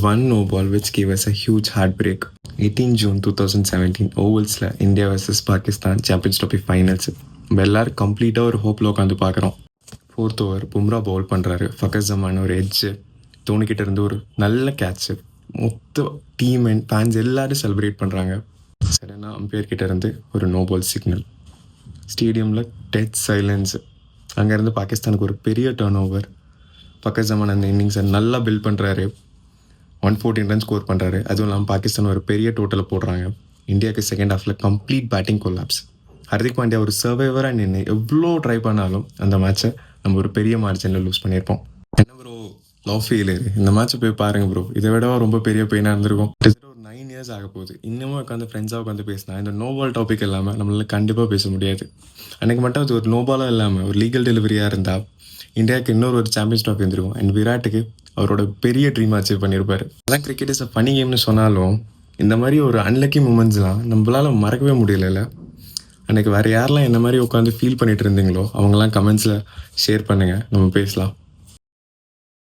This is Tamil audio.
One no ball which gave us a huge heartbreak. 18 June 2017 ஓவல்ஸில் India vs Pakistan champions trophy finals. நம்ம எல்லோரும் கம்ப்ளீட்டாக ஒரு ஹோப்பில் உட்காந்து பார்க்குறோம். 4th ஓவர் பும்ரா பவுல் பண்ணுறாரு. ஃபக்கர் ஜமான் ஒரு எட்ஜு, தோனிக்கிட்ட இருந்து ஒரு நல்ல கேட்சு. மொத்த டீம் அண்ட் ஃபேன்ஸ் எல்லோரும் செலிப்ரேட் பண்ணுறாங்க. சடனாக அம்பையர்கிட்ட இருந்து ஒரு நோ பால் சிக்னல். ஸ்டேடியமில் டெட் சைலன்ஸு. அங்கேருந்து பாகிஸ்தானுக்கு ஒரு பெரிய டர்ன் ஓவர். ஃபக்கர் ஜமான் அந்த இன்னிங்ஸை நல்லா பில்ட் பண்ணுறாரு. 114 ரன் ஸ்கோர் பண்ணுறாரு. அதுவும் இல்லாமல் பாகிஸ்தான் ஒரு பெரிய டோட்டலை போடுறாங்க. இந்தியாவுக்கு செகண்ட் ஹாஃபில் complete batting collapse. Hardik Pandya ஒரு சர்வைவராக நின்று எவ்வளோ ட்ரை பண்ணாலும் அந்த மேட்ச்சை நம்ம ஒரு பெரிய மார்ஜினில் லூஸ் பண்ணியிருப்போம். என்ன ப்ரோ லவ் ஃபெயிலியர், இந்த மேட்ச்சை போய் பாருங்கள் ப்ரோ. இதை விட ரொம்ப பெரிய பெயினாக இருந்திருக்கும். கிட்டத்தட்ட ஒரு 9 years ஆக போகுது. இன்னமும் உட்காந்து ஃப்ரெண்ட்ஸாக உட்காந்து பேசினா இந்த நோபால் டாபிக் இல்லாமல் நம்மளால் கண்டிப்பாக பேச முடியாது. அன்றைக்கி மட்டும் அது ஒரு நோபாலாக இல்லாமல் ஒரு லீகல் டெலிவரியாக இருந்தால் இந்தியாவுக்கு இன்னொரு சாம்பியன்ஸ் ட்ராஃபி வந்துருக்கும். அண்ட் விராட்டுக்கு அவரோட பெரிய ட்ரீம் அச்சீவ் பண்ணியிருப்பார். அதான் கிரிக்கெட் இஸ் அ ஃபனி கேம்னு சொன்னாலும் இந்த மாதிரி ஒரு அன்லக்கி மூமெண்ட்ஸ்லாம் நம்மளால் மறக்கவே முடியல. அன்றைக்கி வேறு யாரெல்லாம் என்ன மாதிரி உட்காந்து ஃபீல் பண்ணிட்டு இருந்தீங்களோ அவங்கெல்லாம் கமெண்ட்ஸில் ஷேர் பண்ணுங்கள், நம்ம பேசலாம்.